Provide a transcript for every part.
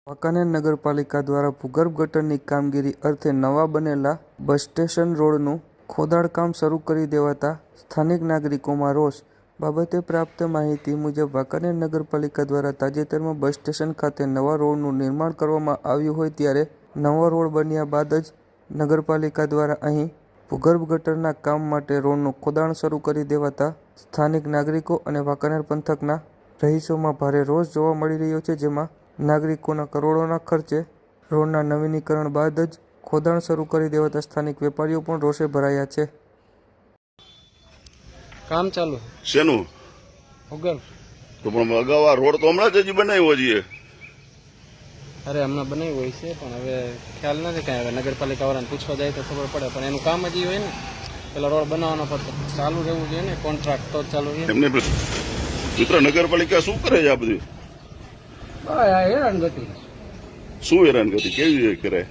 વાંકાનેર નગરપાલિકા દ્વારા ભૂગર્ભ ગટરની કામગીરી અર્થે નવા બનેલા બસ સ્ટેશન રોડનું ખોદાણ શરૂ કરી દેવાતા સ્થાનિક નાગરિકોમાં રોષ. બાબતે પ્રાપ્ત માહિતી મુજબ વાંકાનેર નગરપાલિકા દ્વારા તાજેતરમાં બસ સ્ટેશન ખાતે નવા રોડનું નિર્માણ કરવામાં આવ્યું હોય ત્યારે નવો રોડ બન્યા બાદ જ નગરપાલિકા દ્વારા અહીં ભૂગર્ભ ગટરના કામ માટે રોડનું ખોદાણ શરૂ કરી દેવાતા સ્થાનિક નાગરિકો અને વાંકાનેર પંથકના રહીશોમાં ભારે રોષ જોવા મળી રહ્યો છે, જેમાં નાગરિકોના કરોડોના ખર્ચે રોડના નવીનીકરણ બાદ જ ખોદાણ શરૂ કરી દેવાતા સ્થાનિક વેપારીઓ પણ રોષે ભરાયા છે. કામ ચાલુ શેનું ભૂગર્ભ તો પણ અગાઉ આ રોડ તો હમણાં જ હજી બનાવ્યો છીએ. અરે હમણાં બનાવ્યું હોય છે પણ હવે ખ્યાલ નથી કાંઈ. હવે નગરપાલિકા વાળાને પૂછવા જાય તો ખબર પડે, પણ એનું કામ જ હોય ને પેલા રોડ બનાવવાનો પડતો ચાલુ રહેવું જોઈએ ને, કોન્ટ્રાક્ટ તો ચાલુ રહે. એમને મિત્ર નગરપાલિકા શું કરે છે આ બધું? હેરાનગતિ શું હેરાનગતિ કેવી રીતે કરે?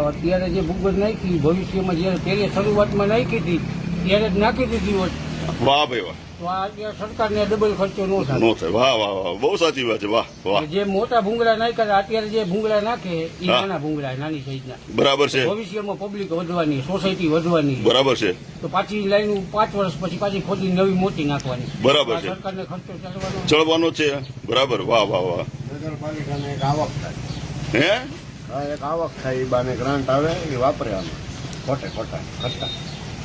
અત્યારે જે ભૂગર્ભ નાખી ભવિષ્યમાં જયારે પહેલી શરૂઆતમાં નાખી હતી ત્યારે જ નાખી દીધી હોત વાહ ભાઈ વાહ, તો આ અત્યારે સરકારને ડબલ ખર્ચો નો થાય. નો થાય. વાહ વાહ વાહ, બહુ સાચી વાત છે. વાહ વાહ. જે મોટા ભૂંગળા નાખ્યા અત્યારે જે ભૂંગળા નાખે એ નાના ભૂંગળા નાની સાઈઝના. બરાબર છે. ભવિષ્યમાં પબ્લિક વધવાની, સોસાયટી વધવાની. બરાબર છે. તો પાછી લાઈન 5 વર્ષ પછી પાછી ખોદી નવી મોટી નાખવાની. બરાબર છે. સરકારને ખર્ચો ચડવાનો છે. બરાબર. વાહ વાહ વાહ. નગરપાલિકાને એક આવક થાય. હે એક આવક થાય, એ બાને ગ્રાન્ટ આવે એ વાપરે આમાં ખોટા ખર્ચા.